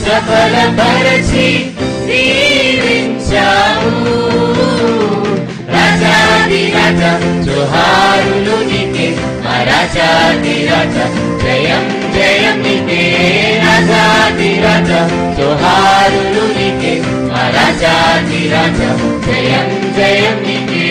సఫలపరచి దీవించావు రాజాధిరాజ జోహారులు నీకే మా రాజాధిరాజ జయం జయం నీకే రాజాధిరాజ జోహారులు నీకే మా రాజాధిరాజ జయం జయం నీకే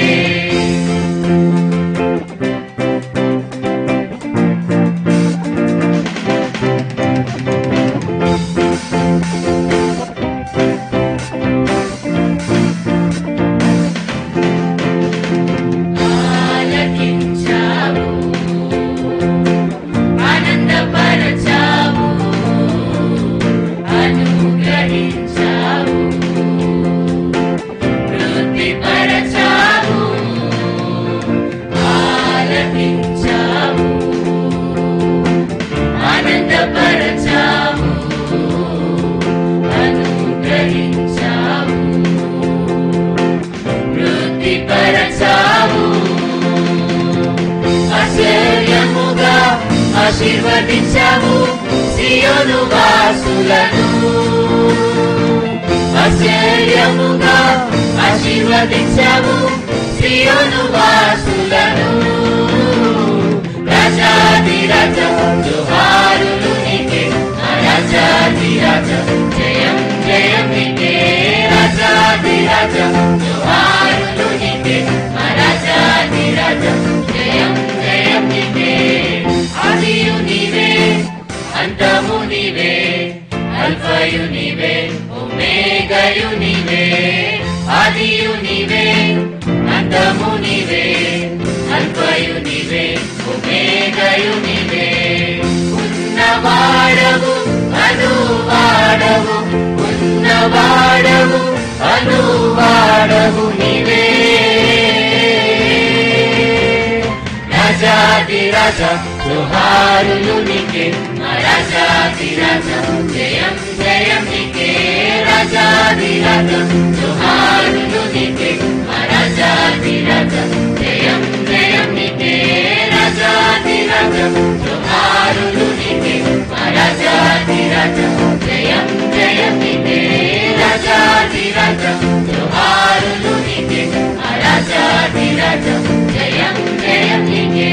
ఆశీర్వదించావు సియోను వాసులను ఆశ్చర్యముగా ఆశీర్వదించావు సియోను వాసులను రాజాధిరాజ జోహారులు నీకే మా రాజాధిరాజ జయం జయం నీకే రాజాధిరాజ జోహారులు నీకే మా రాజా అంతయు నీవే. ఉన్నవాడవు అనువాడవు, ఉన్నవాడవు అనువాడవు నీవే. రాజాధిరాజా జోహారులు నీకే, మా రాజాధిరాజా జయం జయం నీకే. రాజాధిరాజా జోహారులు నీకే, మా రాజాధిరాజా జయం జయం నీకే. రాజాధిరాజా జోహారులు నీకే, మా రాజాధిరాజా జయం జయం నీకే. రాజాధిరాజా జోహారులు నీకే, మా రాజాధిరాజా జయం జయం నీకే.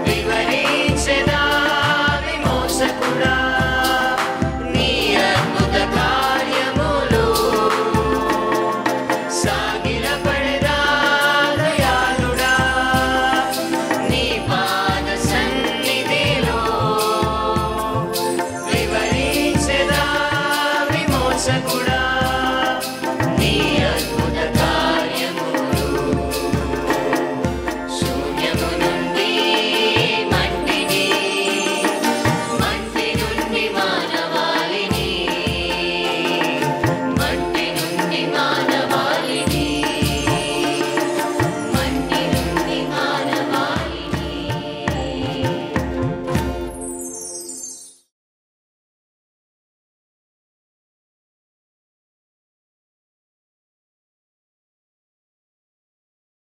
వివరించెదా విమోచకుడా నీ అద్భుత కార్యములు. సాగిలపడెదా దయాళుడా నీ పాద సన్నిధిలో. వివరించెదా విమోచకుడా నీ అద్భుత కార్యములు. శూన్యము నుండి మట్టిని, మట్టి నుండి మానవాళిని, మట్టి నుండి మానవాళిని, మట్టి నుండి మానవాళిని.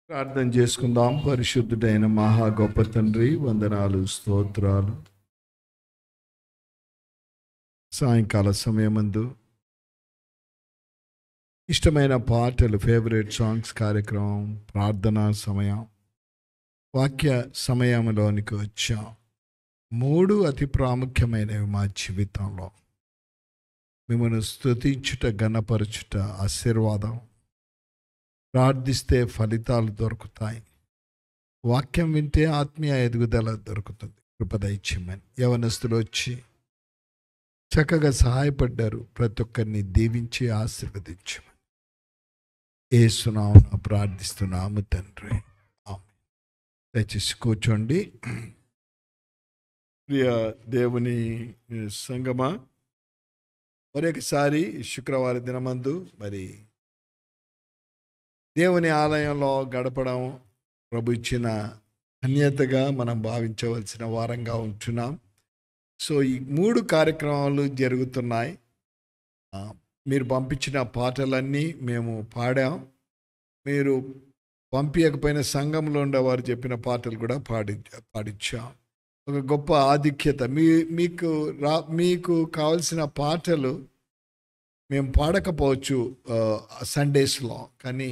ప్రార్థన చేసుకుందాం. పరిశుద్ధుడైన మహా గొప్ప తండ్రి, వందనాలు, స్తోత్రాలు. సాయంకాల సమయమందు ఇష్టమైన పాటలు, ఫేవరెట్ సాంగ్స్ కార్యక్రమం, ప్రార్థనా సమయం, వాక్య సమయంలోనికి వచ్చాం. 3 అతి ప్రాముఖ్యమైనవి మా జీవితంలో. మిమ్మల్ని స్తుతించుట, ఘనపరచుట ఆశీర్వాదం. ప్రార్థిస్తే ఫలితాలు దొరుకుతాయి. వాక్యం వింటే ఆత్మీయ ఎదుగుదల దొరుకుతుంది. కృప దయచేయమని యవనస్తులు వచ్చి చక్కగా సహాయపడ్డారు. ప్రతి ఒక్కరిని దీవించి ఆశీర్వదించమని యేసు నామమున ప్రార్థిస్తున్నాము తండ్రి, ఆమేన్. దయచేసి కూర్చోండి. ప్రియ దేవుని సంగమా, మరొకసారి శుక్రవార దినమందు మరి దేవుని ఆలయంలో గడపడం ప్రభు ఇచ్చిన ధన్యతగా మనం భావించవలసిన వారంగా ఉంటున్నాం. సో ఈ 3 కార్యక్రమాలు జరుగుతున్నాయి. మీరు పంపించిన పాటలన్నీ మేము పాడాం. మీరు పంపించకపోయిన సంఘంలో ఉండేవారు చెప్పిన పాటలు కూడా పాడించాం. ఒక గొప్ప ఆధిక్యత. మీకు కావలసిన పాటలు మేము పాడకపోవచ్చు సండేస్లో, కానీ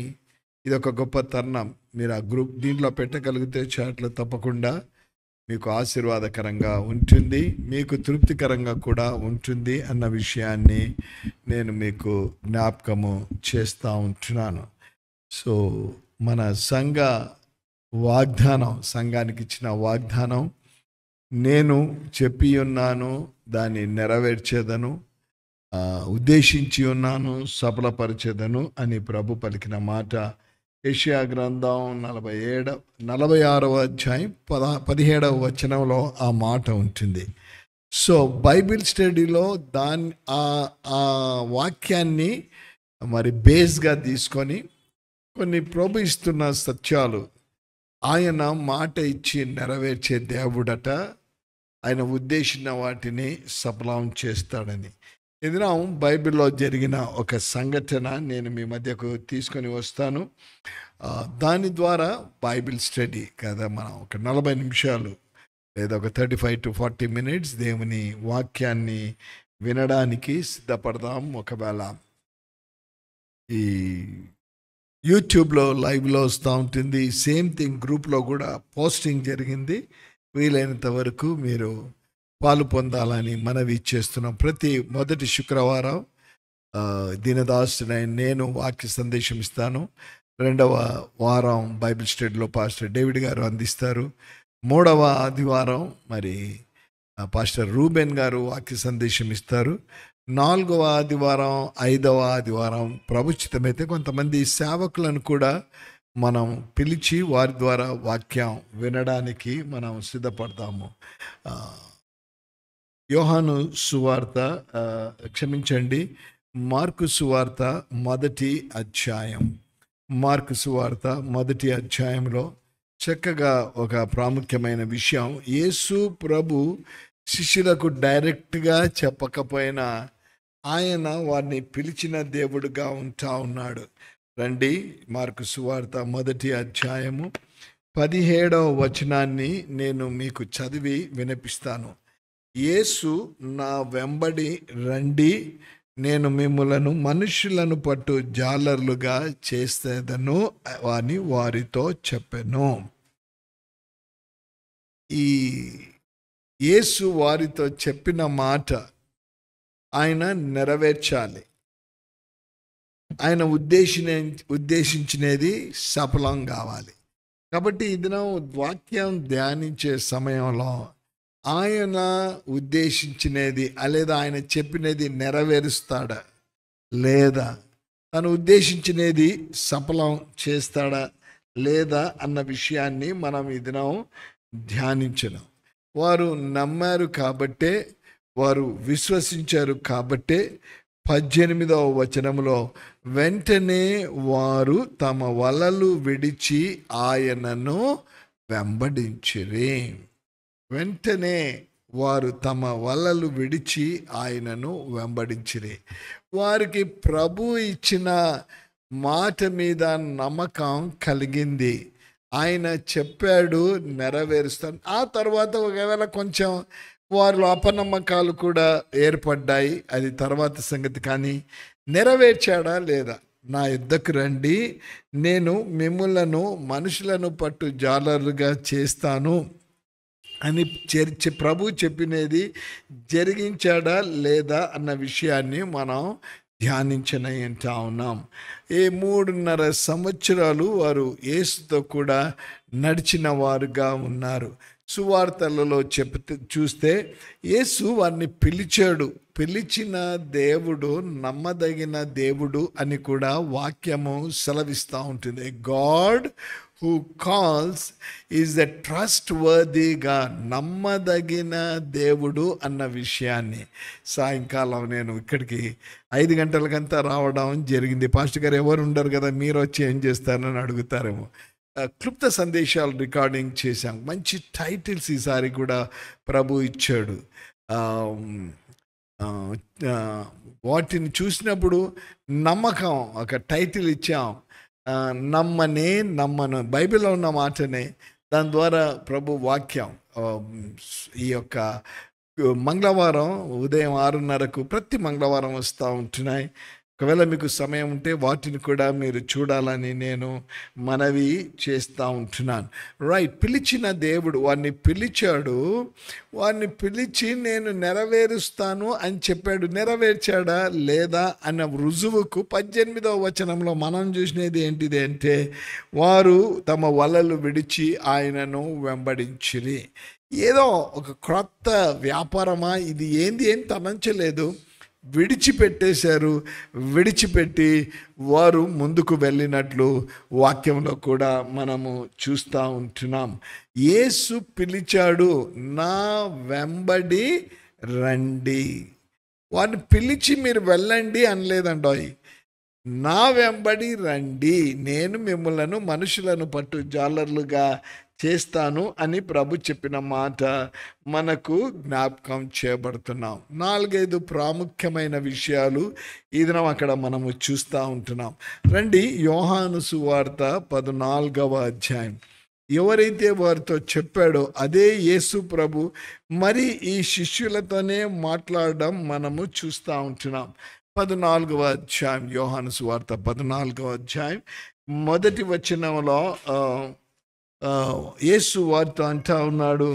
ఇది ఒక గొప్ప తరుణం. మీరు ఆ గ్రూప్ దీంట్లో పెట్టగలిగితే చాట్లో తప్పకుండా మీకు ఆశీర్వాదకరంగా ఉంటుంది, మీకు తృప్తికరంగా కూడా ఉంటుంది అన్న విషయాన్ని నేను మీకు జ్ఞాపకము చేస్తూ ఉంటున్నాను. సో మన సంఘానికి ఇచ్చిన వాగ్దానం, నేను చెప్పి ఉన్నాను దాన్ని నెరవేర్చేదను, ఉద్దేశించి ఉన్నాను సఫలపరిచేదను అని ప్రభు పలికిన మాట యెషయా గ్రంథం 46వ అధ్యాయం 17వ వచనంలో ఆ మాట ఉంటుంది. సో బైబిల్ స్టడీలో ఆ వాక్యాన్ని మరి బేస్గా తీసుకొని కొన్ని ప్రభు ఇస్తున్న సత్యాలు, ఆయన మాట ఇచ్చి నెరవేర్చే దేవుడట, ఆయన ఉద్దేశించిన వాటిని సఫలం చేస్తాడని. ఇది బైబిల్లో జరిగిన ఒక సంఘటన నేను మీ మధ్యకు తీసుకొని వస్తాను. దాని ద్వారా బైబిల్ స్టడీ కదా, మనం ఒక 40 నిమిషాలు లేదా ఒక 35 to 40 minutes దేవుని వాక్యాన్ని వినడానికి సిద్ధపడదాం. ఒకవేళ ఈ యూట్యూబ్లో లైవ్లో వస్తూ ఉంటుంది, సేమ్ థింగ్ గ్రూప్లో కూడా పోస్టింగ్ జరిగింది. వీలైనంత వరకు మీరు పాలు పొందాలని మనవి చేస్తున్నాం. ప్రతి మొదటి శుక్రవారం దీనదాసుడైన నేను వాక్య సందేశం ఇస్తాను. 2వ వారం బైబిల్ స్టడీలో పాస్టర్ డేవిడ్ గారు అందిస్తారు. 3వ ఆదివారం మరి పాస్టర్ రూబెన్ గారు వాక్య సందేశం ఇస్తారు. 4వ ఆదివారం 5వ ఆదివారం ప్రభుచితమైతే కొంతమంది సేవకులను కూడా మనం పిలిచి వారి ద్వారా వాక్యం వినడానికి మనం సిద్ధపడతాము. యోహాను సువార్త మార్కు సువార్త మొదటి అధ్యాయంలో చక్కగా ఒక ప్రాముఖ్యమైన విషయం, యేసు ప్రభు శిష్యులకు డైరెక్ట్గా చెప్పకపోయినా ఆయన వారిని పిలిచిన దేవుడుగా ఉంటా ఉన్నాడు. రండి, మార్కు సువార్త మొదటి అధ్యాయము 17వ వచనాన్ని నేను మీకు చదివి వినిపిస్తాను. యేసు, నా వెంబడి రండి, నేను మిమ్ములను మనుషులను పట్టు జాలర్లుగా చేసేదను అని వారితో చెప్పెను. ఈ యేసు వారితో చెప్పిన మాట ఆయన నెరవేర్చాలి. ఆయన ఉద్దేశించినది సఫలం కావాలి. కాబట్టి ఈ దినం వాక్యం ధ్యానించే సమయంలో ఆయన ఉద్దేశించినది లేదా ఆయన చెప్పినది నెరవేరుస్తాడా లేదా, తను ఉద్దేశించినది సఫలం చేస్తాడా లేదా అన్న విషయాన్ని మనం ఈ దినం ధ్యానించను. వారు నమ్మారు కాబట్టే, వారు విశ్వసించారు కాబట్టే 18వ వచనంలో వెంటనే వారు తమ వలలు విడిచి ఆయనను వెంబడించిరి. వెంటనే వారు తమ వలలు విడిచి ఆయనను వెంబడించిరి. వారికి ప్రభు ఇచ్చిన మాట మీద నమ్మకం కలిగింది. ఆయన చెప్పాడు నెరవేరుస్తాను. ఆ తర్వాత ఒకవేళ కొంచెం వారిలో అపనమ్మకాలు కూడా ఏర్పడ్డాయి, అది తర్వాత సంగతి. కానీ నెరవేర్చాడా లేదా? నా యుద్ధకు రండి, నేను మిమ్ములను మనుషులను పట్టు జాలరుగా చేస్తాను అని ప్రభు చెప్పినది జరిగించాడా లేదా అన్న విషయాన్ని మనం ధ్యానించనంటా ఉన్నాం. 3.5 సంవత్సరాలు వారు యేసుతో కూడా నడిచిన వారుగా ఉన్నారు. సువార్తలలో చూస్తే యేసు వారిని పిలిచాడు. పిలిచిన దేవుడు నమ్మదగిన దేవుడు అని కూడా వాక్యము సెలవిస్తూ ఉంటుంది. God who calls is a trust వర్దీగా, నమ్మదగిన దేవుడు అన్న విషయాన్ని సాయంకాలం నేను ఇక్కడికి 5 గంటలకంతా రావడం జరిగింది. పాస్టర్ గారు ఎవరు ఉండరు కదా, మీరు వచ్చి ఏం చేస్తారని అడుగుతారేమో. క్లుప్త సందేశాలు రికార్డింగ్ చేశాం. మంచి టైటిల్స్ ఈసారి కూడా ప్రభు ఇచ్చాడు. వాటిని చూసినప్పుడు నమ్మకం ఒక టైటిల్ ఇచ్చాం, నమ్మను, బైబిల్లో ఉన్న మాటనే. దాని ద్వారా ప్రభు వాక్యం ఈ యొక్క మంగళవారం ఉదయం 6:30కు ప్రతి మంగళవారం వస్తూ ఉంటున్నాయి. ఒకవేళ మీకు సమయం ఉంటే వాటిని కూడా మీరు చూడాలని నేను మనవి చేస్తూ ఉంటున్నాను. రైట్, పిలిచిన దేవుడు వారిని పిలిచాడు. వారిని పిలిచి నేను నెరవేరుస్తాను అని చెప్పాడు. నెరవేర్చాడా లేదా అన్న రుజువుకు 18వ వచనంలో మనం చూసినది ఏంటిది అంటే, వారు తమ వలలు విడిచి ఆయనను వెంబడించిరి. ఏదో ఒక క్రొత్త వ్యాపారమా ఇది, ఏంది ఏం తలంచలేదు, విడిచిపెట్టేశారు. విడిచిపెట్టి వారు ముందుకు వెళ్ళినట్లు వాక్యంలో కూడా మనము చూస్తూ ఉంటున్నాం. యేసు పిలిచాడు, నా వెంబడి రండి. వారిని పిలిచి మీరు వెళ్ళండి అనలేదండోయ్, నా వెంబడి రండి, నేను మిమ్మలను మనుషులను పట్టు జాలర్లుగా చేస్తాను అని ప్రభు చెప్పిన మాట మనకు జ్ఞాపకం చేయబడుతున్నాం. 4-5 ప్రాముఖ్యమైన విషయాలు ఈ దినం అక్కడ మనము చూస్తూ ఉంటున్నాం. రండి, యోహాను సువార్త 14వ అధ్యాయం. ఎవరైతే వారితో చెప్పాడో అదే యేసు ప్రభు మరి ఈ శిష్యులతోనే మాట్లాడడం మనము చూస్తూ ఉంటున్నాం. 14వ అధ్యాయం, యోహాను సువార్త 14వ అధ్యాయం 1వ వచనంలో యేసు వారితో అంటా ఉన్నాడు,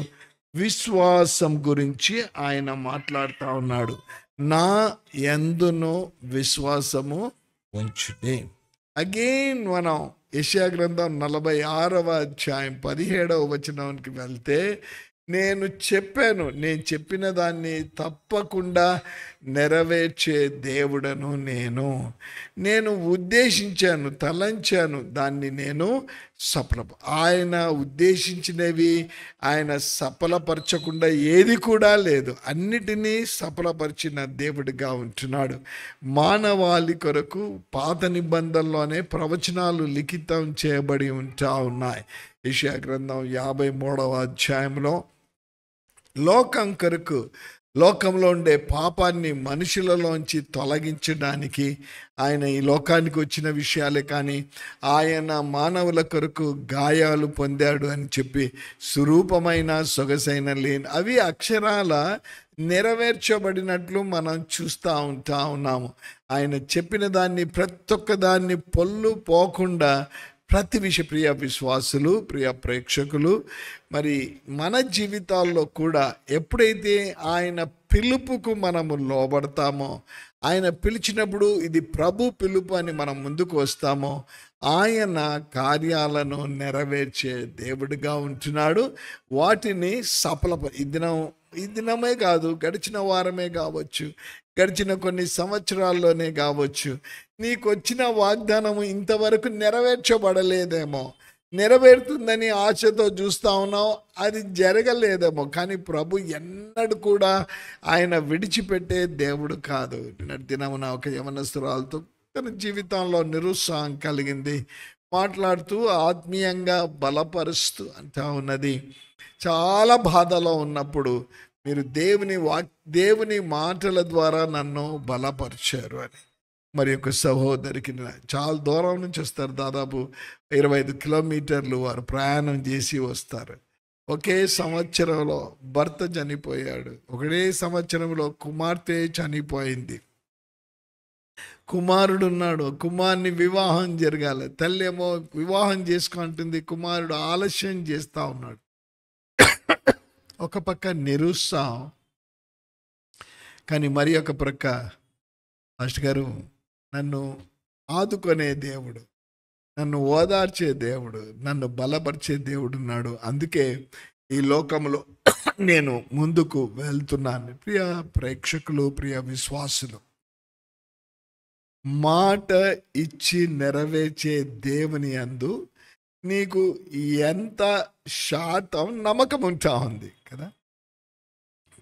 విశ్వాసం గురించి ఆయన మాట్లాడుతూ ఉన్నాడు. నా యందును విశ్వాసము ఉంచుటే. అగైన్ మనం యెషయా గ్రంథం 46వ అధ్యాయం 17వ వచనానికి వెళ్తే, నేను చెప్పాను, నేను చెప్పిన దాన్ని తప్పకుండా నెరవేర్చే దేవుడను నేను ఉద్దేశించాను, తలంచాను, దాన్ని నేను ఆయన ఉద్దేశించినవి ఆయన సఫలపరచకుండా ఏది కూడా లేదు. అన్నిటినీ సఫలపరిచిన దేవుడిగా ఉంటున్నాడు. మానవాళి కొరకు పాత నిబంధనలోనే ప్రవచనాలు లిఖితం చేయబడి ఉంటా ఉన్నాయి. యెషయా గ్రంథం 53వ అధ్యాయంలో లోకం కొరకు, లోకంలో ఉండే పాపాన్ని మనుషులలోంచి తొలగించడానికి ఆయన ఈ లోకానికి వచ్చిన విషయాలే. కానీ ఆయన మానవుల కొరకు గాయాలు పొందాడు అని చెప్పి స్వరూపమైన సొగసైన లేని అవి అక్షరాల నెరవేర్చబడినట్లు మనం చూస్తూ ఉన్నాము. ఆయన చెప్పిన దాన్ని ప్రతి ఒక్క దాన్ని పొల్లు పోకుండా ప్రతి విషయ ప్రియ విశ్వాసులు, ప్రియ ప్రేక్షకులు, మరి మన జీవితాల్లో కూడా ఎప్పుడైతే ఆయన పిలుపుకు మనము లోబడతామో, ఆయన పిలిచినప్పుడు ఇది ప్రభు పిలుపు అని మనం ముందుకు వస్తామో, ఆయన కార్యాలను నెరవేర్చే దేవుడిగా ఉంటున్నాడు. వాటిని ఈ దినమే కాదు, గడిచిన వారమే కావచ్చు, గడిచిన కొన్ని సంవత్సరాల్లోనే కావచ్చు, నీకు వచ్చిన వాగ్దానము ఇంతవరకు నెరవేర్చబడలేదేమో, నెరవేరుతుందని ఆశతో చూస్తూ ఉన్నావు, అది జరగలేదేమో. కానీ ప్రభు ఎన్నడూ కూడా ఆయన విడిచిపెట్టే దేవుడు కాదు. నిన్నటి దినమున ఒక యవనస్తురాలతో తన జీవితంలో నిరుత్సాహం కలిగింది, మాట్లాడుతూ ఆత్మీయంగా బలపరుస్తూ అంటా ఉన్నది, చాలా బాధలో ఉన్నప్పుడు మీరు దేవుని మాటల ద్వారా నన్ను బలపరిచారు అని. మరి ఒక సహోదరికి చాలా దూరం నుంచి వస్తారు, దాదాపు 25 కిలోమీటర్లు వారు ప్రయాణం చేసి వస్తారు. ఒకే సంవత్సరంలో భర్త చనిపోయాడు, ఒకటే సంవత్సరంలో కుమార్తె చనిపోయింది, కుమారుడు ఉన్నాడు, కుమారుని వివాహం జరగాలి, తల్లి ఏమో వివాహం చేసుకుంటుంది, కుమారుడు ఆలస్యం చేస్తూ ఉన్నాడు. ఒక పక్క నిరుత్సాహం, కానీ మరి ఒక ప్రక్క మాస్టర్ గారు నన్ను ఆదుకునే దేవుడు, నన్ను ఓదార్చే దేవుడు, నన్ను బలపరిచే దేవుడు ఉన్నాడు, అందుకే ఈ లోకంలో నేను ముందుకు వెళ్తున్నాను. ప్రియ ప్రేక్షకులు, ప్రియ విశ్వాసులు, మాట ఇచ్చి నెరవేర్చే దేవుని యందు నీకు ఎంత శాతం నమ్మకం ఉంటా ఉంది కదా.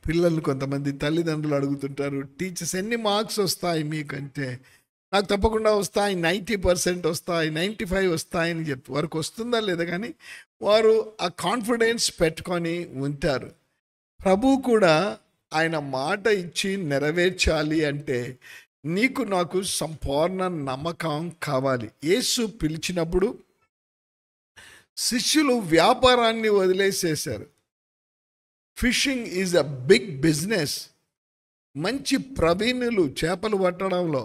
పిల్లలు కొంతమంది తల్లిదండ్రులు అడుగుతుంటారు, టీచర్స్ ఎన్ని మార్క్స్ వస్తాయి మీకంటే, నాకు తప్పకుండా వస్తాయి, 90% వస్తాయి, 95 వస్తాయని చెప్పి వారికి వస్తుందా లేదా, కానీ వారు ఆ కాన్ఫిడెన్స్ పెట్టుకొని ఉంటారు. ప్రభు కూడా ఆయన మాట ఇచ్చి నెరవేర్చాలి అంటే నీకు నాకు సంపూర్ణ నమ్మకం కావాలి. యేసు పిలిచినప్పుడు శిష్యులు వ్యాపారాన్ని వదిలేసేశారు. Fishing is a big business. మంచి ప్రవీణులు చేపలు పట్టడంలో,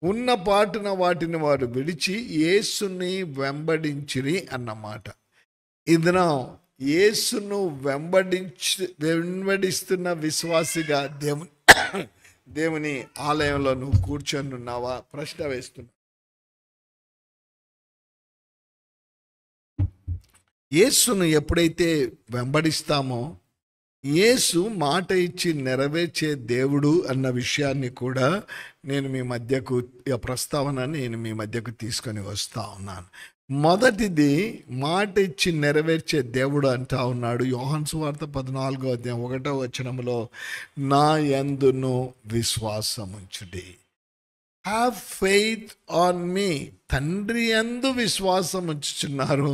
ఉన్న పాటున వాటిని వారు విడిచి యేసుని వెంబడించిరి అన్నమాట. ఇదిన యేసును వెంబడిస్తున్న విశ్వాసిగా దేవుని ఆలయంలో నువ్వు కూర్చొని ఉన్నావా? ప్రశ్న వేస్తున్నా. యేసును ఎప్పుడైతే వెంబడిస్తామో, యేసు మాట ఇచ్చి నెరవేర్చే దేవుడు అన్న విషయాన్ని కూడా నేను మీ మధ్యకు తీసుకొని వస్తూ ఉన్నాను. మొదటిది మాట ఇచ్చి నెరవేర్చే దేవుడు అంటా ఉన్నాడు. యోహాను సువార్త 14:1 నా యందును విశ్వాసముంచుడి. Have faith on me. తండ్రి యందు విశ్వాసం ఉంచుచున్నారు,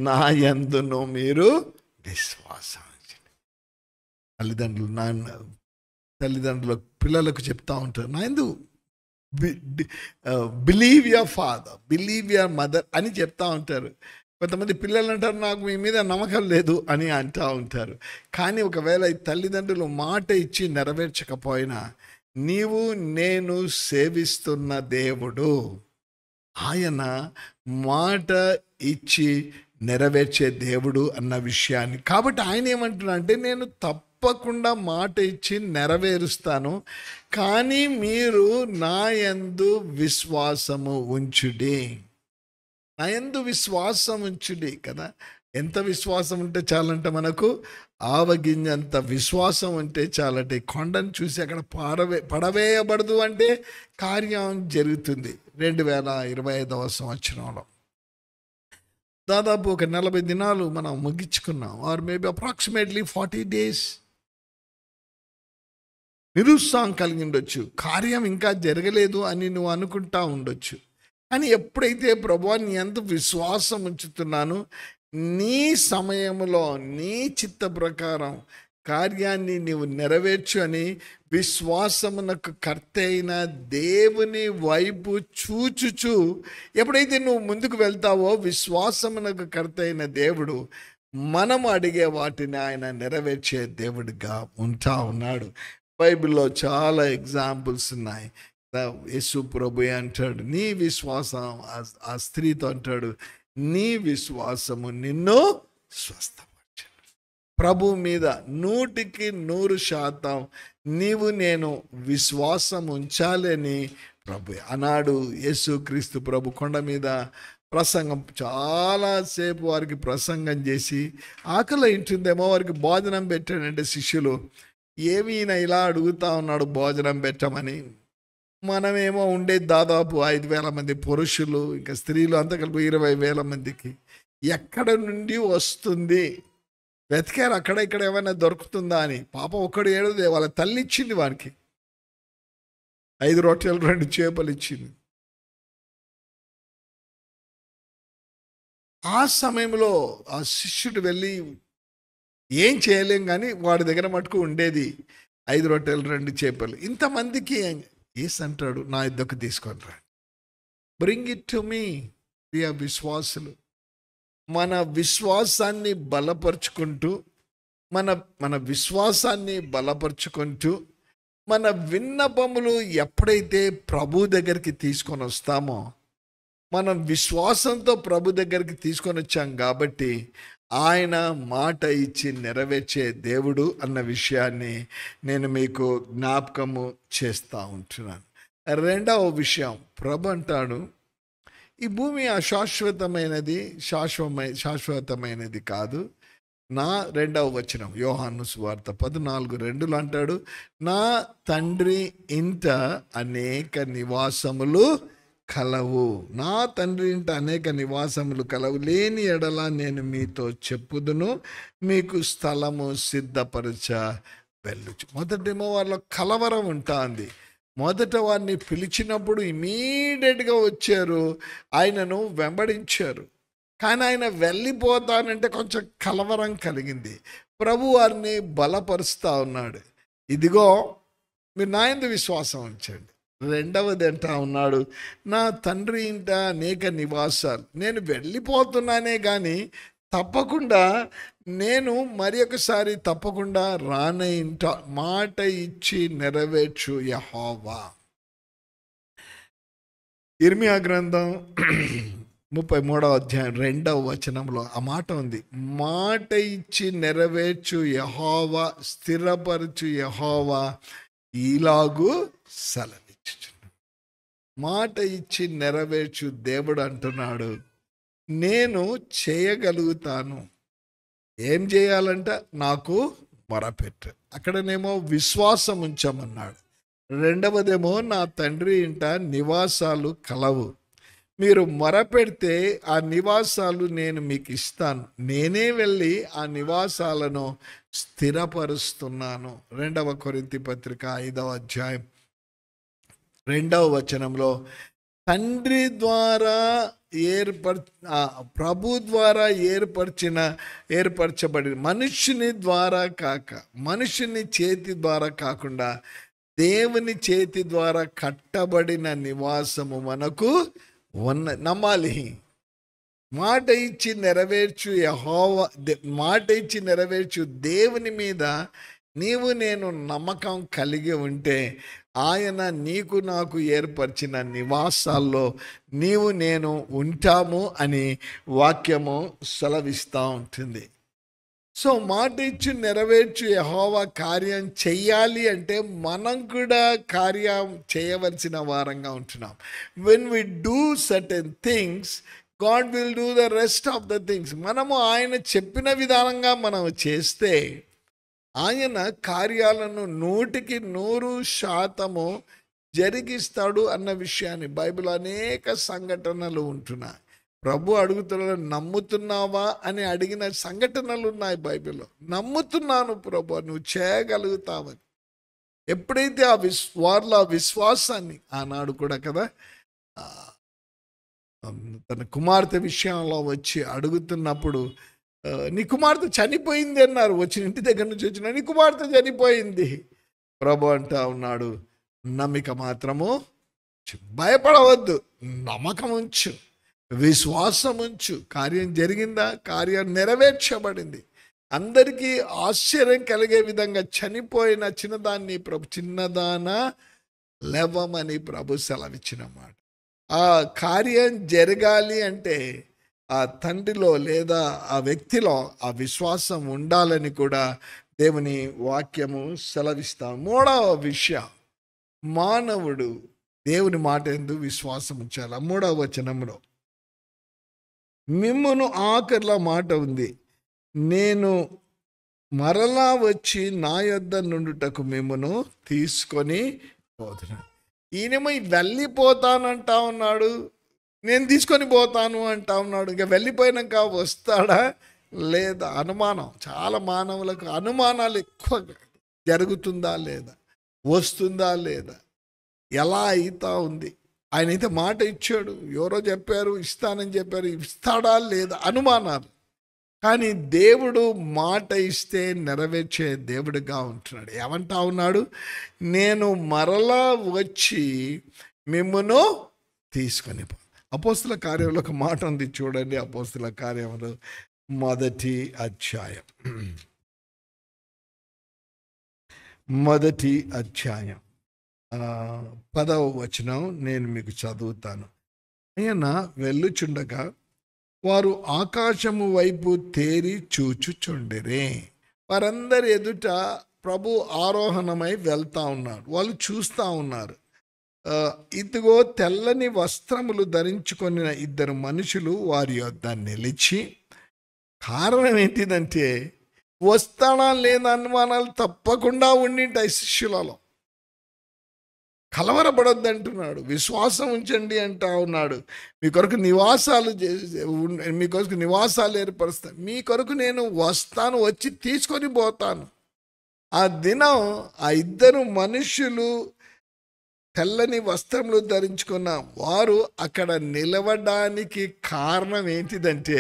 నా యందును మీరు విశ్వాసం ఉంచండి. తల్లిదండ్రులు పిల్లలకు చెప్తా ఉంటారు, నా యందు believe your father, believe your mother అని చెప్తా ఉంటారు. కొంతమంది పిల్లలు అంటారు, నాకు మీ మీద నమ్మకం లేదు అని అంటూ ఉంటారు. కానీ ఒకవేళ ఈ తల్లిదండ్రులు మాట ఇచ్చి నెరవేర్చకపోయినా, నీవు నేను సేవిస్తున్న దేవుడు ఆయన మాట ఇచ్చి నెరవేర్చే దేవుడు అన్న విషయాన్ని. కాబట్టి ఆయన ఏమంటున్నా అంటే, నేను తప్పకుండా మాట ఇచ్చి నెరవేరుస్తాను, కానీ మీరు నా యందు విశ్వాసము ఉంచుడి. నా యందు విశ్వాసం ఉంచుడి కదా. ఎంత విశ్వాసం ఉంటే చాలంట మనకు? ఆవగింజంత విశ్వాసం ఉంటే చాలంటే. కొండను చూసి అక్కడ పడవేయబడదు అంటే కార్యం జరుగుతుంది. 2025వ సంవత్సరంలో దాదాపు ఒక 40 దినాలు మనం ముగించుకున్నాం, ఆర్ మేబీ అప్రాక్సిమేట్లీ 40 days. నిరుత్సాహం కలిగి ఉండొచ్చు, కార్యం ఇంకా జరగలేదు అని నువ్వు అనుకుంటా ఉండొచ్చు. కానీ ఎప్పుడైతే ప్రభువా నీ యందు విశ్వాసం ఉంచుతున్నాను, నీ సమయంలో నీ చిత్త ప్రకారం కార్యాన్ని నీవు నెరవేర్చు అని విశ్వాసమునకు కర్త అయిన దేవుని వైపు చూచుచు ఎప్పుడైతే నువ్వు ముందుకు వెళ్తావో, విశ్వాసమునకు కర్త అయిన దేవుడు మనము అడిగే వాటిని ఆయన నెరవేర్చే దేవుడిగా ఉంటా ఉన్నాడు. బైబిల్లో చాలా ఎగ్జాంపుల్స్ ఉన్నాయి. యేసు ప్రభు అంటాడు, నీ విశ్వాసం, ఆ స్త్రీతో అంటాడు, నీ విశ్వాసము నిన్ను స్వస్థపరచును. ప్రభు మీద 100% నీవు నేను విశ్వాసం ఉంచాలని ప్రభు ఆనాడు యేసుక్రీస్తు ప్రభు కొండ మీద ప్రసంగం చాలాసేపు వారికి ప్రసంగం చేసి ఆకలి ఉంటుందేమో వారికి భోజనం పెట్టాడంటే శిష్యులు ఏమి ఈయన ఇలా అడుగుతా ఉన్నాడు భోజనం పెట్టమని. మనమేమో ఉండేది దాదాపు 5,000 మంది పురుషులు, ఇంకా స్త్రీలు అంతా కలిపి 20,000 మందికి ఎక్కడ నుండి వస్తుంది వెతికారు, అక్కడ ఇక్కడ ఏమైనా దొరుకుతుందా అని. పాపం ఒక్కడు ఏడుదే, వాళ్ళ తల్లి ఇచ్చింది వానికి 5 రొట్టెలు 2 చేపలు ఇచ్చింది. ఆ సమయంలో ఆ శిష్యుడు వెళ్ళి ఏం చేయలేం కానీ వాడి దగ్గర మటుకు ఉండేది 5 రొట్టెలు 2 చేపలు. ఇంతమందికి యేసు అంటాడు, నా ఇద్దరికి తీసుకొని రా, బ్రింగ్ ఇట్ టు మీ. ప్రియ విశ్వాసులు, మన విశ్వాసాన్ని బలపరుచుకుంటూ మన విశ్వాసాన్ని బలపరుచుకుంటూ మన విన్నపములు ఎప్పుడైతే ప్రభు దగ్గరికి తీసుకొని వస్తామో, మనం విశ్వాసంతో ప్రభు దగ్గరికి తీసుకొని వచ్చాం కాబట్టి ఆయన మాట ఇచ్చి నెరవేర్చే దేవుడు అన్న విషయాన్ని నేను మీకు జ్ఞాపకము చేస్తూ ఉంటున్నాను. రెండవ విషయం, ప్రభు అంటాడు ఈ భూమి అశాశ్వతమైనది, శాశ్వతమైనది కాదు. నా 2వ వచనం యోహాను సువార్త 14:2 అంటాడు, నా తండ్రి ఇంట అనేక నివాసములు కలవు, నా తండ్రి ఇంట అనేక నివాసములు కలవు, లేని ఎడల నేను మీతో చెప్పుదును, మీకు స్థలము సిద్ధపరచ వెళ్ళుచు. మొదటేమో వాళ్ళ కలవరం ఉంటుంది. మొదట వారిని పిలిచినప్పుడు ఇమీడియట్గా వచ్చారు, ఆయనను వెంబడించారు. కానీ ఆయన వెళ్ళిపోతానంటే కొంచెం కలవరం కలిగింది. ప్రభు వారిని బలపరుస్తూ ఉన్నాడు, ఇదిగో మీరు నా యందు విశ్వాసం ఉంచండి. రెండవది అంటా ఉన్నాడు, నా తండ్రి ఇంట అనేక నివాసాలు, నేను వెళ్ళిపోతున్నానే కానీ తప్పకుండా నేను మరి ఒకసారి తప్పకుండా రానే ఇంట, మాట ఇచ్చి నెరవేర్చు యెహోవా. ఇర్మియా గ్రంథం 33వ అధ్యాయం 2వ వచనంలో ఆ మాట ఉంది, మాట ఇచ్చి నెరవేర్చు యెహోవా, స్థిరపరచు యెహోవా ఇలాగు సెలవిచ్చుచున్నాడు. మాట ఇచ్చి నెరవేర్చు దేవుడు అంటున్నాడు, నేను చేయగలుగుతాను. ఏం చేయాలంట? నాకు మొరపెట్టు. అక్కడనేమో విశ్వాసం ఉంచమన్నాడు. రెండవదేమో నా తండ్రి ఇంట నివాసాలు కలవు, మీరు మొరపెడితే ఆ నివాసాలు నేను మీకు ఇస్తాను, నేనే వెళ్ళి ఆ నివాసాలను స్థిరపరుస్తున్నాను. 2వ కొరింథీ పత్రిక 5వ అధ్యాయం 2వ వచనంలో తండ్రి ద్వారా ప్రభు ద్వారా ఏర్పరచబడి మనుష్యుని ద్వారా కాక, మనుషుని చేతి ద్వారా కాకుండా దేవుని చేతి ద్వారా కట్టబడిన నివాసము మనకు నమ్మాలి. మాట ఇచ్చి నెరవేర్చు యెహోవా, మాట ఇచ్చి నెరవేర్చు దేవుని మీద నీవు నేను నమ్మకం కలిగి ఉంటే ఆయన నీకు నాకు ఏర్పరిచిన నివాసాల్లో నీవు నేను ఉంటాము అని వాక్యము సెలవిస్తూ ఉంటుంది. సో మాట ఇచ్చి నెరవేర్చు యెహోవా కార్యం చెయ్యాలి అంటే మనం కూడా కార్యం చేయవలసిన వారంగా ఉంటున్నాం. When we do certain things, God will do the rest of the things. మనము ఆయన చెప్పిన విధానంగా మనం చేస్తే ఆయన కార్యాలను 100% జరిగిస్తాడు అన్న విషయాన్ని బైబిల్ అనేక సంఘటనలు ఉంటున్నాయి. ప్రభు అడుగుతున్నాడు, నమ్ముతున్నావా అని అడిగిన సంఘటనలు ఉన్నాయి బైబిల్లో. నమ్ముతున్నాను ప్రభు, నువ్వు చేయగలుగుతావని. ఎప్పుడైతే వారిలో ఆ విశ్వాసాన్ని, ఆనాడు కూడా కదా తన కుమార్తె విషయంలో వచ్చి అడుగుతున్నప్పుడు, నీ కుమార్తె చనిపోయింది అన్నారు. వచ్చిన ఇంటి దగ్గర నుంచి వచ్చిన నీ కుమార్తె చనిపోయింది. ప్రభు అంటా ఉన్నాడు, నమ్మిక మాత్రము, భయపడవద్దు, నమ్మకం ఉంచు, విశ్వాసం ఉంచు. కార్యం జరిగిందా? కార్యం నెరవేర్చబడింది. అందరికీ ఆశ్చర్యం కలిగే విధంగా చనిపోయిన చిన్నదానా లేవమని ప్రభు సెలవిచ్చిన మాట. ఆ కార్యం జరగాలి అంటే ఆ తండ్రిలో లేదా ఆ వ్యక్తిలో ఆ విశ్వాసం ఉండాలని కూడా దేవుని వాక్యము సెలవిస్తాం. మూడవ విషయం, మానవుడు దేవుని మాట యందు విశ్వాసం ఉంచాలి. 3వ వచనంలో మిమ్మును, ఆఖరిలో మాట ఉంది, నేను మరలా వచ్చి నా యొద్ద నుండుటకు మిమ్మును తీసుకొని పోతున్నాను. ఈయనేమో వెళ్ళిపోతానంటా ఉన్నాడు, నేను తీసుకొని పోతాను అంటా ఉన్నాడు. ఇంకా వెళ్ళిపోయినాక వస్తాడా లేదా అనుమానం. చాలా మానవులకు అనుమానాలు ఎక్కువ. జరుగుతుందా లేదా, వస్తుందా లేదా, ఎలా అవుతా ఉంది. ఆయన అయితే మాట ఇచ్చాడు, ఎవరో చెప్పారు ఇస్తానని చెప్పారు, ఇస్తాడా లేదా అనుమానాలు. కానీ దేవుడు మాట ఇస్తే నెరవేర్చే దేవుడిగా ఉంటున్నాడు. ఏమంటా ఉన్నాడు, నేను మరలా వచ్చి మిమ్మును తీసుకొని పో. అపోస్తుల కార్యంలో ఒక మాట ఉంది చూడండి. అపోస్తుల కార్యములు 1వ అధ్యాయం 10వ వచనం నేను మీకు చదువుతాను. ఆయన వెళ్ళుచుండగా వారు ఆకాశము వైపు తేరి చూచుచుండిరే. వారందరి ఎదుట ప్రభు ఆరోహణమై వెళ్తా ఉన్నాడు. వాళ్ళు చూస్తూ ఉన్నారు. ఇదిగో తెల్లని వస్త్రములు ధరించుకొని 2 మనుషులు వారి యొద్ద నిలిచి. కారణం ఏంటిదంటే వస్తాడా లేదా అనుమానాలు తప్పకుండా ఉండింటాయి శిష్యులలో. కలవరపడొద్దు అంటున్నాడు, విశ్వాసం ఉంచండి అంటా ఉన్నాడు. మీ కొరకు నివాసాలు ఏర్పరుస్తాను, మీ కొరకు నేను వస్తాను, వచ్చి తీసుకొని పోతాను. ఆ దినం ఆ 2 మనుషులు తెల్లని వస్త్రములు ధరించుకున్న వారు అక్కడ నిలవడానికి కారణం ఏంటిదంటే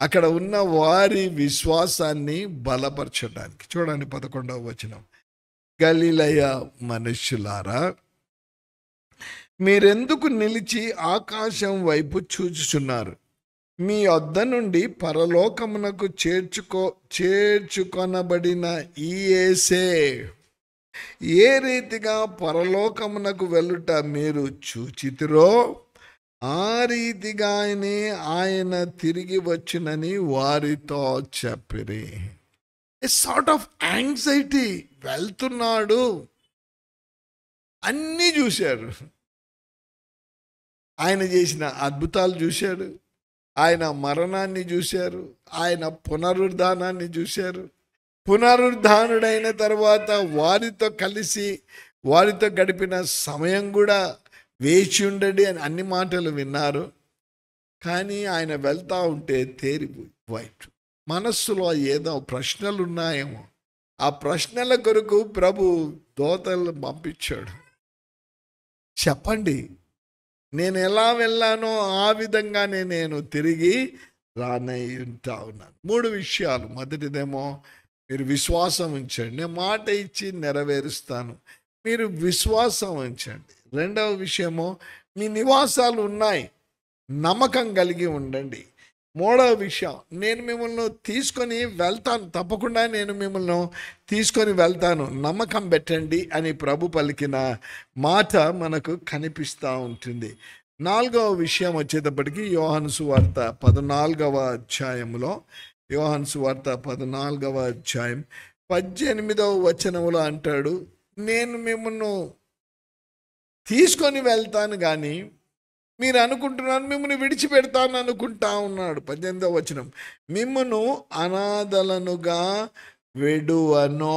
అక్కడ ఉన్న వారి విశ్వాసాన్ని బలపరచడానికి. చూడండి 11వ వచనం, గలిలయ మనుష్యులారా, మీరెందుకు నిలిచి ఆకాశం వైపు చూచుచున్నారు? మీ వద్ద నుండి పరలోకమునకు చేర్చుకొనబడిన ఈ యేసే ఏ రీతిగా పరలోకమునకు వెళ్ళుట మీరు చూచితిరో ఆ రీతిగానే ఆయన తిరిగి వచ్చునని వారితో చెప్పిరి. A sort of anxiety. వెళ్తున్నాడు, అన్నీ చూశారు. ఆయన చేసిన అద్భుతాలు చూశారు, ఆయన మరణాన్ని చూశారు, ఆయన పునరుద్ధానాన్ని చూశారు. పునరుద్ధానుడైన తర్వాత వారితో కలిసి వారితో గడిపిన సమయం కూడా వేచి ఉండండి అని అన్ని మాటలు విన్నారు. కానీ ఆయన వెళ్తూ ఉంటే తేరిపోయి మనస్సులో ఏదో ప్రశ్నలు ఉన్నాయేమో. ఆ ప్రశ్నల కొరకు ప్రభు దూతలను పంపించాడు. చెప్పండి, నేను ఎలా వెళ్ళానో ఆ విధంగానే నేను తిరిగి రానై ఉంటా ఉన్నాను. 3 విషయాలు. మొదటిదేమో మీరు విశ్వాసం ఉంచండి, నేను మాట ఇచ్చి నెరవేరుస్తాను. మీరు విశ్వాసం ఉంచండి. 2వ విషయము, మీ నివాసాలు ఉన్నాయి, నమ్మకం కలిగి ఉండండి. 3వ విషయం, నేను మిమ్మల్ని తీసుకొని వెళ్తాను, తప్పకుండా నేను మిమ్మల్ని తీసుకొని వెళ్తాను, నమ్మకం పెట్టండి అని ప్రభు పలికిన మాట మనకు కనిపిస్తూ ఉంటుంది. 4వ విషయం వచ్చేటప్పటికి యోహాను సువార్త 14వ అధ్యాయంలో, యోహాను సువార్త 14వ అధ్యాయం 18వ వచనంలో అంటాడు, నేను మిమ్మల్ని తీసుకొని వెళ్తాను కానీ మీరు అనుకుంటున్నాను మిమ్మల్ని విడిచిపెడతాను అనుకుంటా ఉన్నాడు. 18వ వచనం, మిమ్మును అనాథలనుగా విడువను,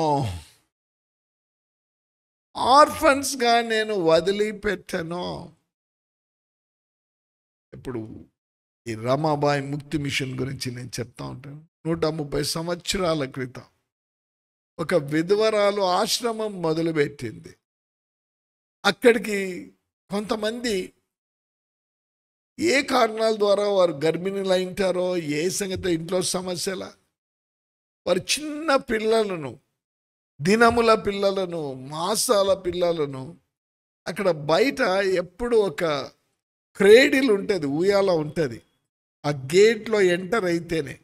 ఆర్ఫన్స్గా నేను వదిలిపెట్టను. ఇప్పుడు ఈ రమాబాయి ముక్తి మిషన్ గురించి నేను చెప్తా ఉంటాను. 130 సంవత్సరాల క్రితం ఒక విధవరాలు ఆశ్రమం మొదలుపెట్టింది. అక్కడికి కొంతమంది ఏ కారణాల ద్వారా వారు గర్భిణీలు అయింటారో, ఏ సంగతి ఇంట్లో సమస్యల, వారు చిన్న పిల్లలను, దినముల పిల్లలను, మాసాల పిల్లలను అక్కడ బయట ఎప్పుడు ఒక క్రేడిల్ ఉంటుంది, ఉయ్యాల ఉంటుంది. ఆ గేట్లో ఎంటర్ అయితేనే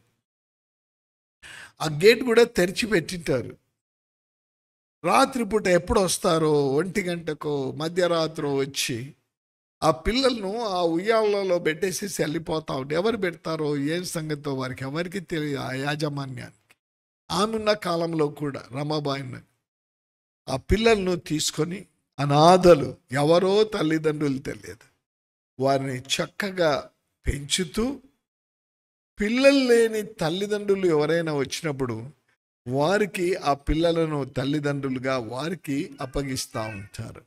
ఆ గేట్ కూడా తెరిచిపెట్టింటారు. రాత్రిపూట ఎప్పుడు వస్తారో 1 గంటకో మధ్యరాత్రో వచ్చి ఆ పిల్లలను ఆ ఉయ్యాలలో పెట్టేసేసి వెళ్ళిపోతా ఉంటే ఎవరు పెడతారో ఏం సంగతో వారికి ఎవరికి తెలియదు, ఆ యాజమాన్యానికి. ఆమె ఉన్న కాలంలో కూడా రమాబాయిని ఆ పిల్లలను తీసుకొని అనాథలు, ఎవరో తల్లిదండ్రులు తెలియదు, వారిని చక్కగా పెంచుతూ, పిల్లలు లేని తల్లిదండ్రులు ఎవరైనా వచ్చినప్పుడు వారికి ఆ పిల్లలను తల్లిదండ్రులుగా వారికి అప్పగిస్తూ ఉంటారు.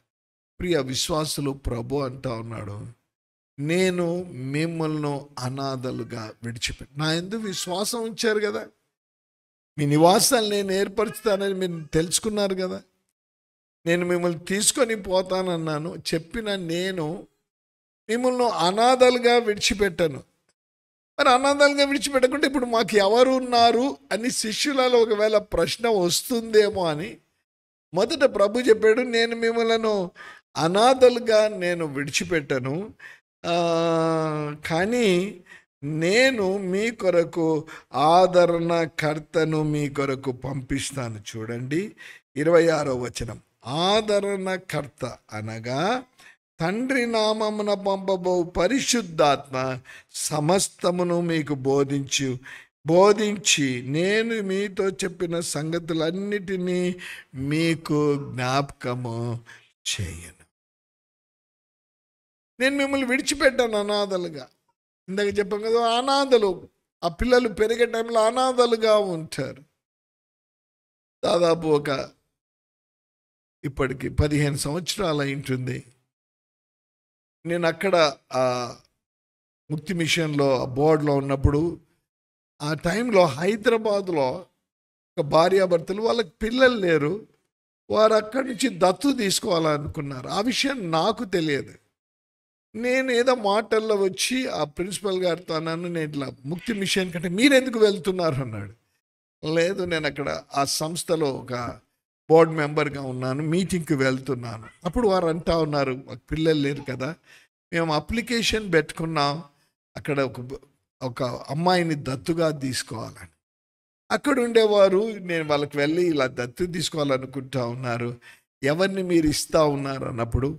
ప్రియ విశ్వాసులు, ప్రభు అంటా ఉన్నాడు, నేను మిమ్మల్ని అనాథలుగా విడిచిపెట్టి, నా యందు విశ్వాసం ఉంచారు కదా, మీ నివాసాలు నేను ఏర్పరుచుతానని మీరు తెలుసుకున్నారు కదా, నేను మిమ్మల్ని తీసుకొని పోతానన్నాను, చెప్పిన నేను మిమ్మల్ని అనాథలుగా విడిచిపెట్టాను. మరి అనాథలుగా విడిచిపెట్టకుంటే ఇప్పుడు మాకు ఎవరు ఉన్నారు అని శిష్యులలో ఒకవేళ ప్రశ్న వస్తుందేమో అని మొదట ప్రభు చెప్పాడు, నేను మిమ్మల్ని అనాథలుగా నేను విడిచిపెట్టను, కానీ నేను మీ కొరకు ఆదరణకర్తను మీ కొరకు పంపిస్తాను. చూడండి 26వ వచనం, ఆదరణకర్త అనగా తండ్రి నామమున పంపబో పరిశుద్ధాత్మ సమస్తమును మీకు బోధించి నేను మీతో చెప్పిన సంగతులన్నిటినీ మీకు జ్ఞాపకము చేయను. నేను మిమ్మల్ని విడిచిపెట్టాను అనాథలుగా. ఇందాక చెప్పాం కదా, అనాథలు, ఆ పిల్లలు పెరిగే టైంలో అనాథలుగా ఉంటారు. దాదాపు ఇప్పటికి 15 సంవత్సరాలు అయింటుంది. నేను అక్కడ ముక్తి మిషన్లో బోర్డులో ఉన్నప్పుడు ఆ టైంలో హైదరాబాద్లో ఒక భార్యాభర్తలు, వాళ్ళకి పిల్లలు లేరు, వారు అక్కడి నుంచి దత్తు తీసుకోవాలనుకున్నారు. ఆ విషయం నాకు తెలియదు. నేను ఏదో మాటల్లో వచ్చి ఆ ప్రిన్సిపల్ గారితో అన్నాను, నేను ఇట్లా ముక్తి మిషన్ కంటే మీరెందుకు వెళ్తున్నారు అన్నాడు. లేదు, నేను అక్కడ ఆ సంస్థలో ఒక బోర్డు మెంబర్గా ఉన్నాను, మీటింగ్కి వెళ్తున్నాను. అప్పుడు వారు అంటా ఉన్నారు, మాకు పిల్లలు లేరు కదా, మేము అప్లికేషన్ పెట్టుకున్నాం అక్కడ ఒక అమ్మాయిని దత్తుగా తీసుకోవాలని. అక్కడ ఉండేవారు, నేను వాళ్ళకి వెళ్ళి ఇలా దత్తు తీసుకోవాలనుకుంటా ఉన్నారు, ఎవరిని మీరు ఇస్తా ఉన్నారు అన్నప్పుడు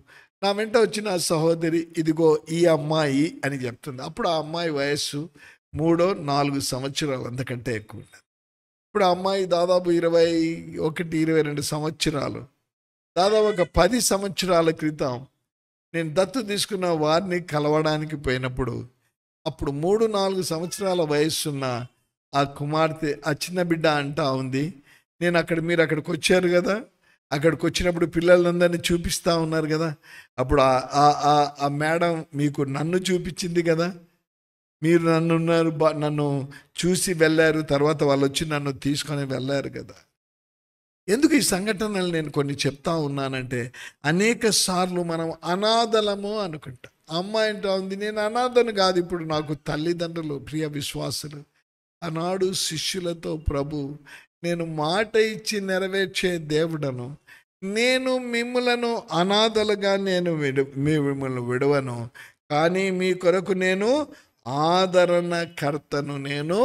నా వెంట వచ్చిన సహోదరి, ఇదిగో ఈ అమ్మాయి అని చెప్తుంది. అప్పుడు ఆ అమ్మాయి వయస్సు 3-4 సంవత్సరాలు, అంతకంటే ఎక్కువ ఉన్నది. ఇప్పుడు ఆ అమ్మాయి దాదాపు 21-22 సంవత్సరాలు, దాదాపు ఒక 10 సంవత్సరాల క్రితం నేను దత్తు తీసుకున్న వారిని కలవడానికి పోయినప్పుడు, అప్పుడు 3-4 సంవత్సరాల వయస్సున్న ఆ కుమార్తె, ఆ చిన్న బిడ్డ అంటా ఉంది, మీరు అక్కడికి వచ్చారు కదా, అక్కడికి వచ్చినప్పుడు పిల్లలందరినీ చూపిస్తూ ఉన్నారు కదా, అప్పుడు ఆ మేడం మీకు నన్ను చూపించింది కదా, మీరు నన్ను చూసి వెళ్ళారు, తర్వాత వాళ్ళు వచ్చి నన్ను తీసుకొని వెళ్ళారు కదా. ఎందుకు ఈ సంఘటనలు నేను కొన్ని చెప్తా ఉన్నానంటే, అనేక సార్లు మనం అనాథలము అనుకుంటాం. అమ్మాయి అంటా ఉంది, నేను అనాథను కాదు, ఇప్పుడు నాకు తల్లిదండ్రులు. ప్రియ విశ్వాసులు, ఆనాడు శిష్యులతో ప్రభు, నేను మాట ఇచ్చి నెరవేర్చే దేవుడను, నేను మిమ్మలను అనాథలుగా మిమ్మల్ని విడవను, కానీ మీ కొరకు నేను ఆదరణకర్తను. నేను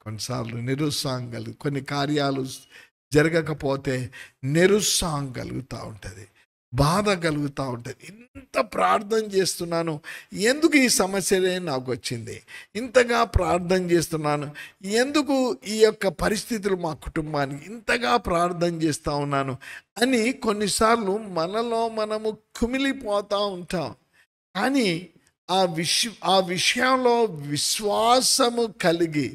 కొన్నిసార్లు నిరుత్సాహం కొన్ని కార్యాలు జరగకపోతే నిరుత్సాహం కలుగుతూ ఉంటుంది, బాధ కలుగుతూ ఉంటుంది. ఇంత ప్రార్థన చేస్తున్నాను, ఎందుకు ఈ సమస్యలే నాకు వచ్చింది, ఇంతగా ప్రార్థన చేస్తున్నాను, ఎందుకు ఈ యొక్క పరిస్థితులు మా కుటుంబానికి, ఇంతగా ప్రార్థన చేస్తూ ఉన్నాను అని కొన్నిసార్లు మనలో మనము కుమిలిపోతూ ఉంటాం. కానీ ఆ విషయంలో విశ్వాసము కలిగి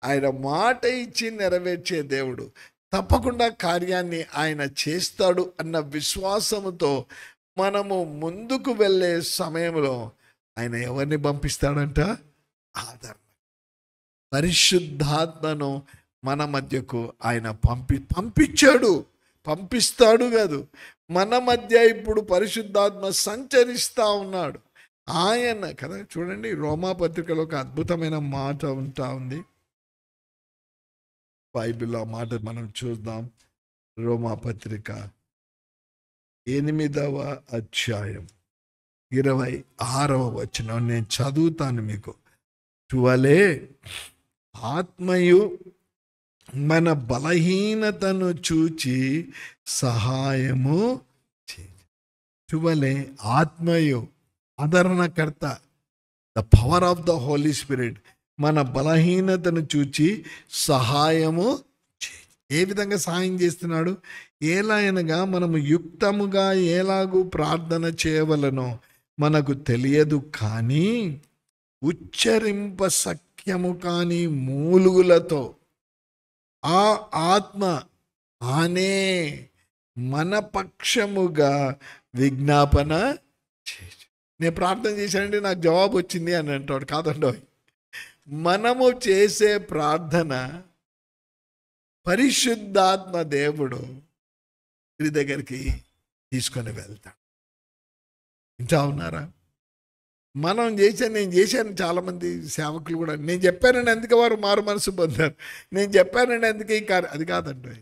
ఆయన మాట ఇచ్చి నెరవేర్చే దేవుడు, తప్పకుండా కార్యాన్ని ఆయన చేస్తాడు అన్న విశ్వాసముతో మనము ముందుకు వెళ్ళే సమయంలో ఆయన ఎవరిని పంపిస్తాడంట? ఆదరణ, పరిశుద్ధాత్మను మన మధ్యకు ఆయన పంపిస్తాడు కాదు, మన మధ్య ఇప్పుడు పరిశుద్ధాత్మ సంచరిస్తూ ఉన్నాడు ఆయన కదా. చూడండి, రోమాపత్రికలో ఒక అద్భుతమైన మాట ఉంటా ఉంది. బైబిల్లో ఆ మాట మనం చూద్దాం. రోమాపత్రిక 8వ అధ్యాయం 26వ వచనం నేను చదువుతాను మీకు. చువలే ఆత్మయు మన బలహీనతను చూచి సహాయము చువలే ఆదరణకర్త, the power of the Holy Spirit మన బలహీనతను చూచి సహాయము ఏ విధంగా సహాయం చేస్తున్నాడు? ఎలా అనగా మనము యుక్తముగా ఎలాగూ ప్రార్థన చేయవలనో మనకు తెలియదు, కానీ ఉచ్చరింప సఖ్యము కాని మూలుగులతో ఆ ఆత్మ ఆనే మన పక్షముగా విజ్ఞాపన చేసి. నేను ప్రార్థన చేశానంటే నాకు జవాబు వచ్చింది అని అంటాడు. కాదండో, మనము చేసే ప్రార్థన పరిశుద్ధాత్మ దేవుడు మీ దగ్గరికి తీసుకొని వెళ్తాడు. ఇంకా ఉన్నారా? నేను చేశాను. చాలామంది సేవకులు కూడా నేను చెప్పానండి అందుకే వారు మారు మనసు పొందారు, నేను చెప్పానండి అందుకే ఈ కార్యం. అది కాదండి,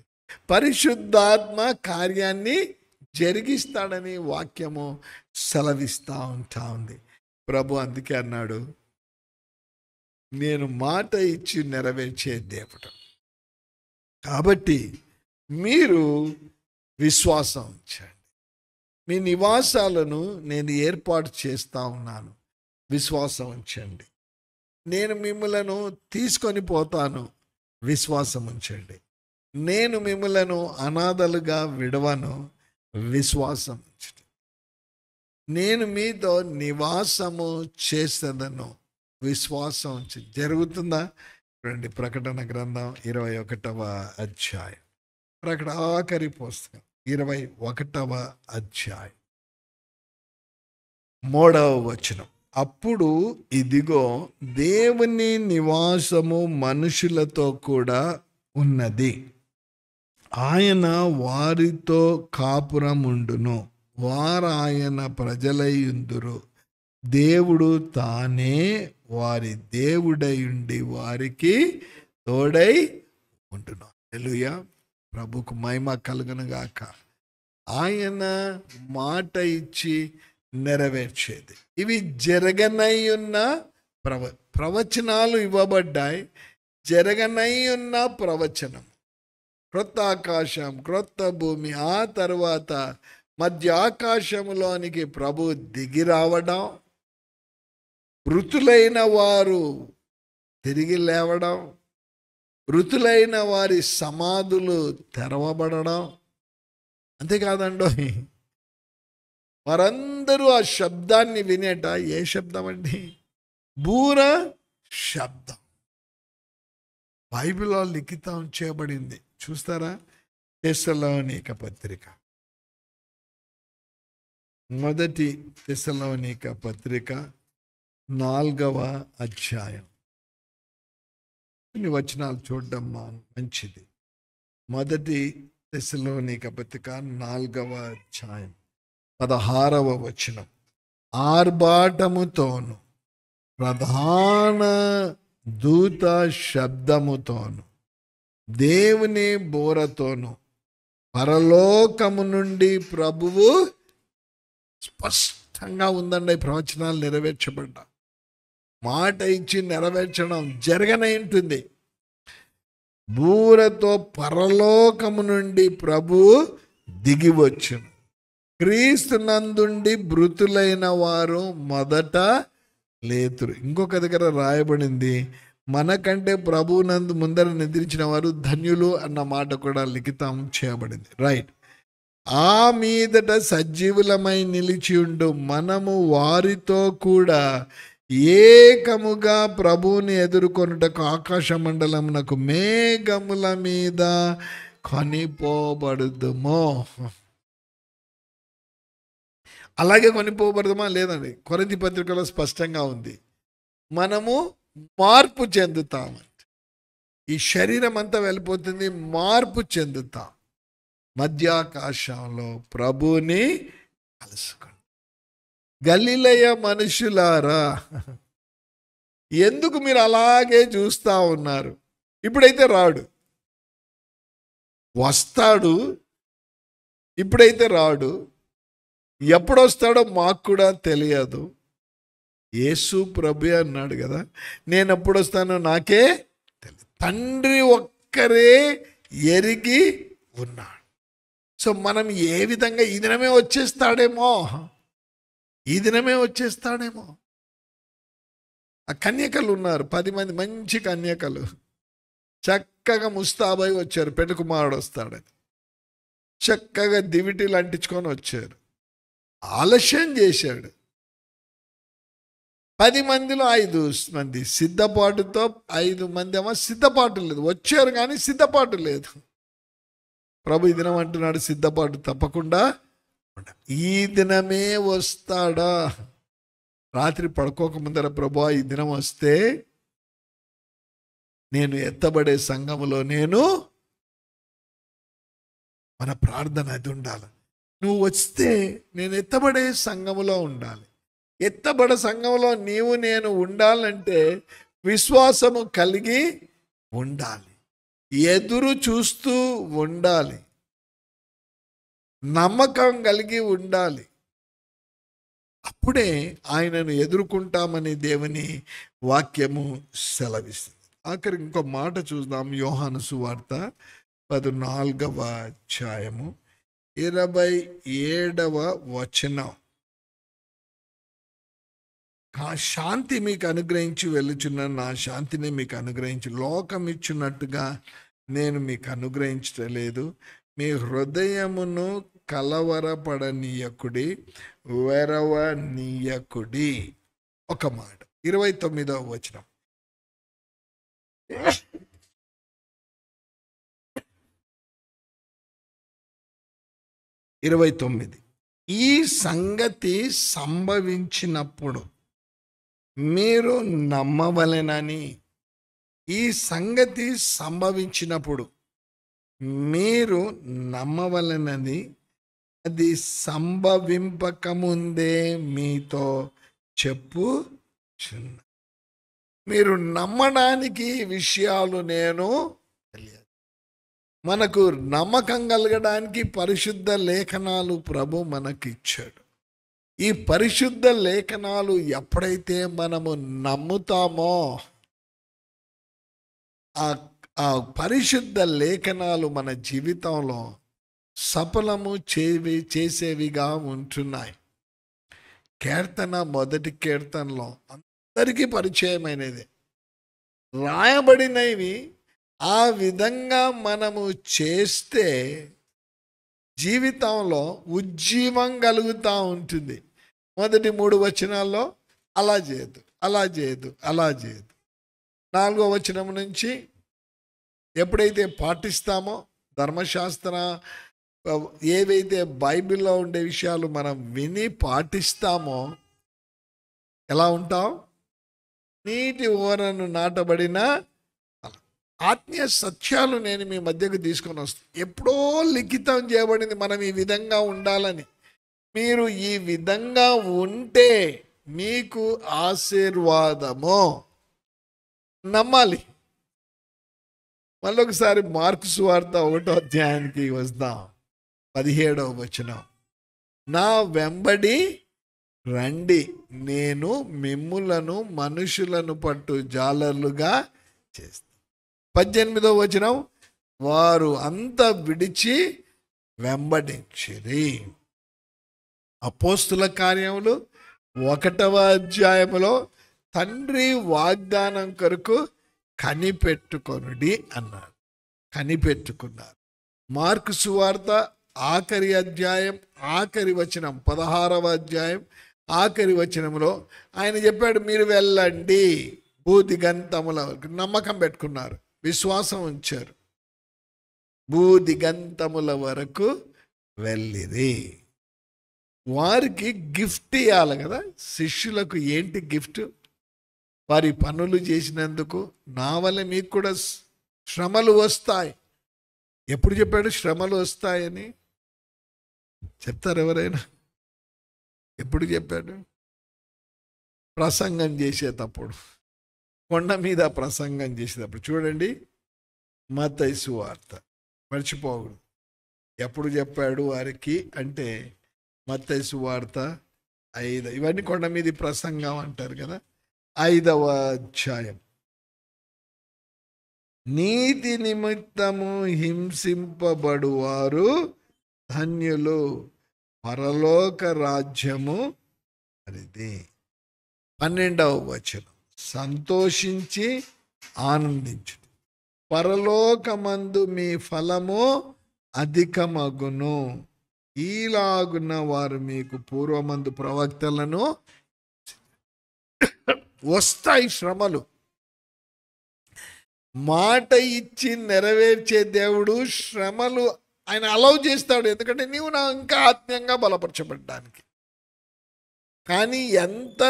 పరిశుద్ధాత్మ కార్యాన్ని జరిగిస్తాడని వాక్యము సెలవిస్తూ ఉంటా ఉంది. ప్రభు అందుకే అన్నాడు, నేను మాట ఇచ్చి నెరవేర్చే దేవుడు. కాబట్టి మీరు విశ్వాసం ఉంచండి. మీ నివాసాలను నేను ఏర్పాటు చేస్తూ ఉన్నాను, విశ్వాసం ఉంచండి. నేను మిమ్మలను తీసుకొని పోతాను, విశ్వాసం ఉంచండి. నేను మిమ్మలను అనాథలుగా విడవను, విశ్వాసం ఉంచండి. నేను మీతో నివాసము చేసేదను, విశ్వాసం ఉంచండి. జరుగుతుందా? రండి, ప్రకటన గ్రంథం 21వ అధ్యాయం, ఆఖరి పుస్తకం 21వ అధ్యాయం 3వ వచనం. అప్పుడు ఇదిగో దేవుని నివాసము మనుషులతో కూడా ఉన్నది, ఆయన వారితో కాపురముండును, వారాయన ప్రజలయుందురు, దేవుడు తానే వారి దేవుడై ఉండి వారికి తోడై ఉంటును. హల్లెలూయా, ప్రభుకు మహిమ కలుగును గాక. ఆయన మాట ఇచ్చి నెరవేర్చేది. ఇవి జరగనై ఉన్న ప్రవచనాలు ఇవ్వబడ్డాయి. జరగనై ఉన్న ప్రవచనం, క్రొత్త ఆకాశం, క్రొత్త భూమి, ఆ తర్వాత మధ్య ఆకాశంలోనికి ప్రభు దిగి రావడం, మృతులైన వారు తిరిగి లేవడం, మృతులైన వారి సమాధులు తెరవబడడం. అంతేకాదండో, వారందరూ ఆ శబ్దాన్ని వినేట. ఏ శబ్దం అండి? బూర శబ్దం. బైబిల్లో లిఖితం చేయబడింది. చూస్తారా? తెస్సలోనిక పత్రిక, మొదటి తెస్సలోనిక పత్రిక 4వ అధ్యాయం. కొన్ని వచనాలు చూడడం మంచిది. మొదటి తెస్సలోనిక పత్రిక 4వ అధ్యాయం 16వ వచనం. ఆర్భాటముతోను ప్రధాన దూత శబ్దముతోను దేవుని బోరతోను పరలోకము నుండి ప్రభువు, స్పష్టంగా ఉందండి, ప్రవచనాలు నెరవేర్చబడ్డా. మాట ఇచ్చి నెరవేర్చడం జరగనై ఉంటుంది. బూరతో పరలోకము నుండి ప్రభువు దిగివచ్చును, క్రీస్తు నందుండి మృతులైన వారు మొదట లేతురు. ఇంకొక దగ్గర రాయబడింది, మనకంటే ప్రభువు నందు ముందర నిద్రించిన వారు ధన్యులు అన్న మాట కూడా లిఖితం చేయబడింది. రైట్. ఆ మీదట సజీవులమై నిలిచి ఉండు మనము వారితో కూడా ఏకముగా ప్రభువుని ఎదుర్కొనుటకు ఆకాశ మండలమునకు మేఘముల మీద కొనిపోబడుదుమో. అలాగే కొనిపోబడదామా? లేదండి, కొరింథీ పత్రికలో స్పష్టంగా ఉంది, మనము మార్పు చెందుతామంట. ఈ శరీరం అంతా వెళ్ళిపోతుంది, మార్పు చెందుతాం. మధ్యాకాశంలో ప్రభుని కలుసుకుంటాం. గలిలయ మనుషులారా, ఎందుకు మీరు అలాగే చూస్తూ ఉన్నారు? ఇప్పుడైతే రాడు, వస్తాడు. ఇప్పుడైతే రాడు, ఎప్పుడొస్తాడో మాకు కూడా తెలియదు. యేసు ప్రభు అన్నాడు కదా, నేను ఎప్పుడు వస్తానో నాకే తెలియదు, తండ్రి ఒక్కరే ఎరిగి ఉన్నాడు. సో మనం ఏ విధంగా ఈ దినమే వచ్చేస్తాడేమో, ఈ దినమే వచ్చేస్తాడేమో. ఆ కన్యకలు ఉన్నారు, 10 మంది మంచి కన్యకలు చక్కగా ముస్తాబై వచ్చారు, పెళ్లి కుమారుడు వస్తాడని. చక్కగా దివిటీలు అంటించుకొని వచ్చారు. ఆలస్యం చేశాడు. 10 మందిలో 5 మంది సిద్ధపాటుతో, 5 మంది ఏమో సిద్ధపాటు లేదు. వచ్చారు కానీ సిద్ధపాటు లేదు. ప్రభు ఈ దినం అంటున్నాడు, సిద్ధపాటు తప్పకుండా ఈ దినమే వస్తాడా. రాత్రి పడుకోక ముందర, ప్రభు ఈ దినం వస్తే నేను ఎత్తబడే సంఘములో మన ప్రార్థన అది ఉండాలి. నువ్వు వస్తే నేను ఎత్తబడే సంఘములో ఉండాలి. ఎత్తబడ సంఘంలో నేను ఉండాలంటే విశ్వాసము కలిగి ఉండాలి, ఎదురు చూస్తూ ఉండాలి, నమ్మకం కలిగి ఉండాలి. అప్పుడే ఆయనను ఎదుర్కొంటామని దేవుని వాక్యము సెలవిస్తుంది. ఆఖరి ఇంకో మాట చూద్దాం. యోహాను సువార్త 14వ అధ్యాయము 27వ వచనం. శాంతి మీకు అనుగ్రహించి వెళ్ళుచున్న నా శాంతిని మీకు అనుగ్రహించి, లోకం ఇచ్చినట్టుగా నేను మీకు అనుగ్రహించలేదు. మీ హృదయమును కలవరపడనీయకుడి, వెరవనీయకుడి. ఒక మాట 29వ వచనం. 29. ఈ సంగతి సంభవించినప్పుడు మీరు నమ్మవలెనని. ఈ సంగతి సంభవించినప్పుడు మీరు నమ్మవలెనని, అది సంభవింపకముందే మీతో చెప్పుచున్నా. మీరు నమ్మడానికి విషయాలు నేను తెలియదు. మనకు నమ్మకం కలగడానికి పరిశుద్ధ లేఖనాలు ప్రభు మనకిచ్చాడు. ఈ పరిశుద్ధ లేఖనాలు ఎప్పుడైతే మనము నమ్ముతామో, ఆ పరిశుద్ధ లేఖనాలు మన జీవితంలో సఫలము చేసేవిగా ఉంటున్నాయి. కీర్తన, మొదటి కీర్తనలో అందరికీ పరిచయమైనది. రాయబడినవి ఆ విధంగా మనము చేస్తే జీవితంలో ఉజ్జీవం కలుగుతూ ఉంటుంది. మొదటి 3 వచనాల్లో అలా చేయదు, అలా చేయదు, అలా చేయదు. 4వ వచనం నుంచి ఎప్పుడైతే పాటిస్తామో, ధర్మశాస్త్ర ఏవైతే బైబిల్లో ఉండే విషయాలు మనం విని పాటిస్తామో ఎలా ఉంటాం? నీటి ఓరను నాటబడిన ఆత్మీయ సత్యాలు నేను మీ మధ్యకు తీసుకొని వస్తాను. ఎప్పుడో లిఖితం చేయబడింది మనం ఈ విధంగా ఉండాలని. మీరు ఈ విధంగా ఉంటే మీకు ఆశీర్వాదము. నమ్మాలి. మళ్ళొకసారి మార్కు సువార్త 1వ అధ్యాయానికి వద్దాం. 17వ వచనం. నా వెంబడి రండి, నేను మిమ్ములను మనుషులను పట్టు జాలర్లుగా చేస్తాను. 18వ వచనం. వారు అంతా విడిచి వెంబడించిరి. అపోస్తుల కార్యములు 1వ అధ్యాయములో తండ్రి వాగ్దానం కొరకు కనిపెట్టుకొనుడి అన్నారు. కనిపెట్టుకున్నారు. మార్కు సువార్త ఆఖరి అధ్యాయం ఆఖరి వచనం 16వ అధ్యాయం ఆఖరి వచనంలో ఆయన చెప్పాడు, మీరు వెళ్ళండి. భూదిగంతముల వరకు నమ్మకం పెట్టుకున్నారు, విశ్వాసం ఉంచారు. భూదిగంతముల వరకు వెళ్ళిరి. వారికి గిఫ్ట్ ఇవ్వాలి కదా. శిష్యులకు ఏంటి గిఫ్ట్? వారి పనులు చేసినందుకు నా వల్ల మీకు కూడా శ్రమలు వస్తాయి. ఎప్పుడు చెప్పాడు శ్రమలు వస్తాయని? చెప్తారు ఎవరైనా? ఎప్పుడు చెప్పాడు? ప్రసంగం చేసేటప్పుడు, కొండ మీద ప్రసంగం చేసేటప్పుడు. చూడండి, మత్తయి సువార్త మర్చిపోకూడదు. ఎప్పుడు చెప్పాడు వారికి అంటే మత్తయి సువార్త 5. ఇవన్నీ కొండ మీద ప్రసంగం అంటారు కదా. 5వ అధ్యాయం. నీతి నిమిత్తము హింసింపబడువారు ధన్యులు, పరలోక రాజ్యము అది 12వ వచనం, సంతోషించి ఆనందించు, పరలోకమందు మీ ఫలము అధికమగును, ఈలాగున వారు మీకు పూర్వమందు ప్రవక్తలను. వస్తాయి శ్రమలు, మాట ఇచ్చి నెరవేర్చే దేవుడు శ్రమలు ఆయన అలౌ చేస్తాడు, ఎందుకంటే నీవు నా ఇంకా ఆత్మీయంగా బలపరచబడ్డానికి. కానీ ఎంత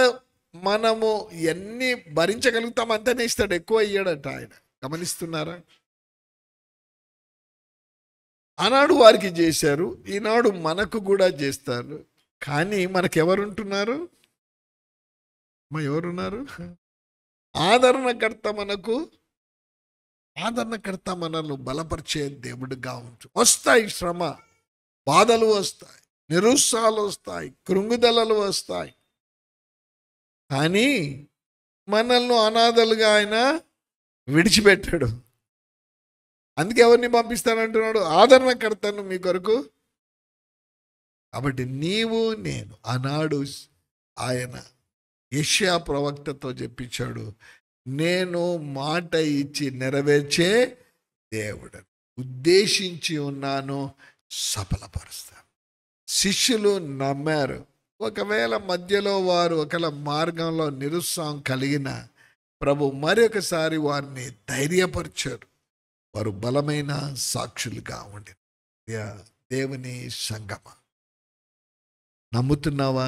మనము ఎన్ని భరించగలుగుతాం అంతనే ఇస్తాడు, ఎక్కువ ఇయ్యాడట ఆయన. గమనిస్తున్నారా? ఆనాడు వారికి చేశారు, ఈనాడు మనకు కూడా చేస్తారు. కానీ మనకెవరుంటున్నారు? ఎవరున్నారు? ఆదరణకర్త మనల్ని బలపరిచే దేవుడిగా ఉంటు. వస్తాయి శ్రమ, బాధలు వస్తాయి, నిరుత్సాహాలు వస్తాయి, కృంగుదలలు వస్తాయి. కానీ మనల్ని అనాథలుగా ఆయన విడిచిపెట్టాడు. అందుకే ఎవరిని పంపిస్తానంటున్నాడు? ఆదరణకర్తను మీ కొరకు. కాబట్టి నీవు నేను, ఆనాడు ఆయన యెషయా ప్రవక్తతో చెప్పించాడు, నేను మాట ఇచ్చి నెరవేర్చే దేవుడు, ఉద్దేశించి ఉన్నాను, సఫలపరుస్తాను. శిష్యులు నమ్మారు. ఒకవేళ మధ్యలో వారు ఒకవేళ మార్గంలో నిరుత్సాహం కలిగిన ప్రభు మరొకసారి వారిని ధైర్యపరిచారు. వారు బలమైన సాక్షులుగా ఉండి. దేవుని సంగమ, నమ్ముతున్నావా?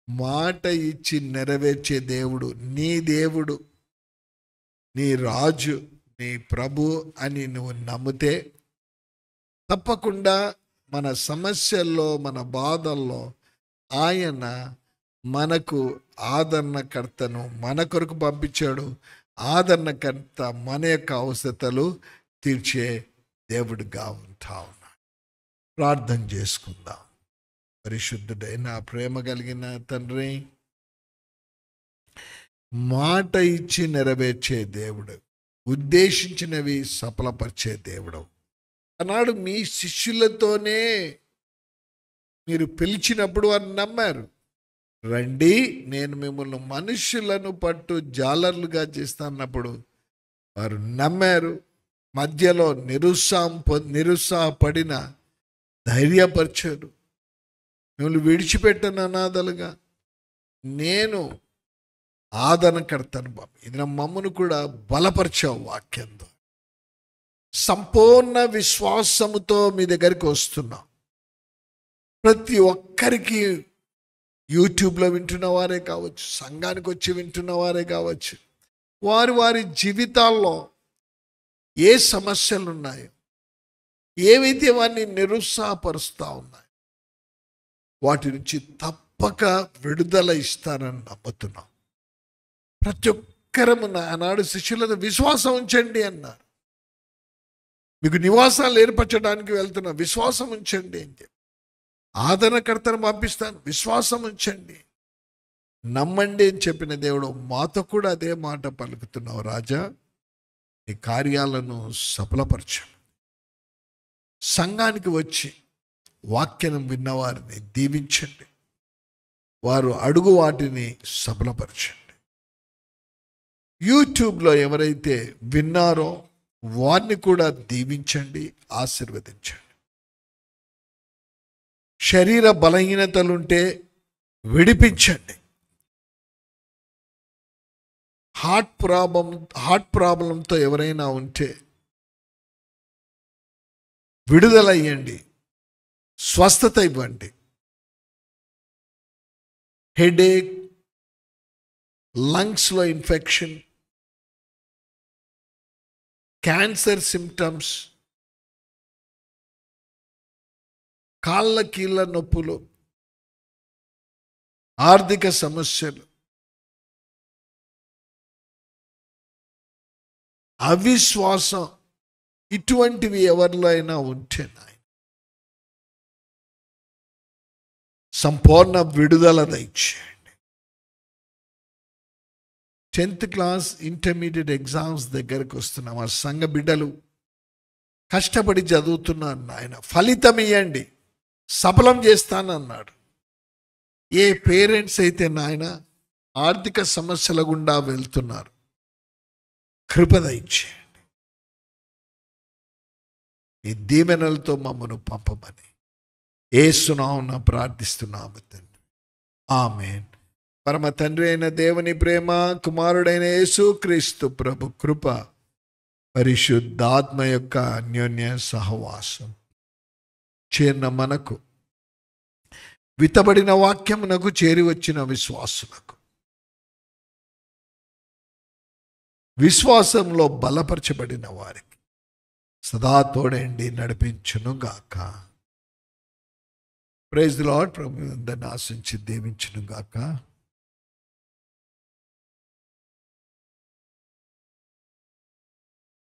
మాట ఇచ్చి నెరవేర్చే దేవుడు నీ దేవుడు, నీ రాజు, నీ ప్రభు అని నువ్వు నమ్మితే తప్పకుండా మన సమస్యల్లో, మన బాధల్లో ఆయన మనకు ఆదరణకర్తను మన కొరకు పంపించాడు. ఆదరణకర్త మన యొక్క అవసరతలు తీర్చే దేవుడిగా ఉంటా ఉన్నాడు. ప్రార్థన చేసుకుందాం. పరిశుద్ధుడైన ప్రేమ కలిగిన తండ్రి, మాట ఇచ్చి నెరవేర్చే దేవుడు, ఉద్దేశించినవి సఫలపరిచే దేవుడు. ఆనాడు మీ శిష్యులతోనే మీరు పిలిచినప్పుడు వారు నమ్మారు. రండి, నేను మిమ్మల్ని మనుషులను పట్టు జాలర్లుగా చేస్తాన్నప్పుడు వారు నమ్మారు. మధ్యలో నిరుత్సాహపడిన ధైర్యపరిచారు. మిమ్మల్ని విడిచిపెట్టను అనాథలుగా, నేను ఆదరణకర్తను. ఇది మమ్మను కూడా బలపరిచావు వాక్యంతో. సంపూర్ణ విశ్వాసముతో మీ దగ్గరికి వస్తున్నాం. ప్రతి ఒక్కరికి యూట్యూబ్లో వింటున్న వారే కావచ్చు, సంఘానికి వచ్చి వింటున్న వారే కావచ్చు, వారి వారి జీవితాల్లో ఏ సమస్యలు ఉన్నాయో, ఏవైతే వారిని నిరుత్సాహపరుస్తూ ఉన్నాయో వాటి నుంచి తప్పక విడుదల ఇస్తారని నమ్ముతున్నాం. ప్రతి ఒక్కరము ఆనాడు శిష్యులతో విశ్వాసం ఉంచండి అన్నారు. మీకు నివాసాలు ఏర్పరచడానికి వెళ్తున్నా, విశ్వాసం ఉంచండి అని చెప్పి. ఆదరణకర్తను పంపిస్తాను, విశ్వాసం ఉంచండి, నమ్మండి అని చెప్పిన దేవుడు మాతో కూడా అదే మాట పలుకుతున్నావు. రాజా, నీ కార్యాలను సఫలపరచండి. సంఘానికి వచ్చి వాక్యం విన్నవారిని దీవించండి, వారు అడుగు వాటిని సఫలపరచండి. యూట్యూబ్లో ఎవరైతే విన్నారో వారిని కూడా దీవించండి, ఆశీర్వదించండి. శరీర బలహీనతలుంటే విడిపించండి. హార్ట్ ప్రాబ్లంతో ఎవరైనా ఉంటే విడుదల ఇవ్వండి, స్వస్థత ఇవ్వండి. హెడేక్, లంగ్స్లో ఇన్ఫెక్షన్, క్యాన్సర్ సిమ్టమ్స్, కాళ్ళ కీళ్ళ నొప్పులు, ఆర్థిక సమస్యలు, అవిశ్వాసం, ఇటువంటివి ఎవరిలో అయినా ఉంటే సంపూర్ణ విడుదల దయచేయండి. 10th క్లాస్ ఇంటర్మీడియట్ ఎగ్జామ్స్ దగ్గరకు వస్తున్నాం. ఆ సంఘ బిడ్డలు కష్టపడి చదువుతున్నాను, ఆయన ఫలితం ఇవ్వండి, సఫలం చేస్తానన్నాడు. ఏ పేరెంట్స్ అయితే నాయన ఆర్థిక సమస్యల గుండా వెళ్తున్నారు, కృప దయచేయండి. ఈ దీవెనలతో మమ్మను పంపమని యేసునామమున ప్రార్థిస్తున్నాము తండ్రి. ఆమేన్. పరమ తండ్రి అయిన దేవుని ప్రేమ, కుమారుడైన యేసుక్రీస్తు ప్రభు కృప, పరిశుద్ధాత్మ యొక్క అన్యోన్య సహవాసం చేరిన మనకు, విత్తబడిన వాక్యమునకు చేరి వచ్చిన విశ్వాసులకు, విశ్వాసంలో బలపరచబడిన వారికి సదా తోడండి నడిపించును గాక. Praise the lord. ప్రభు అందరిని ఆశించి దీవించును గాక.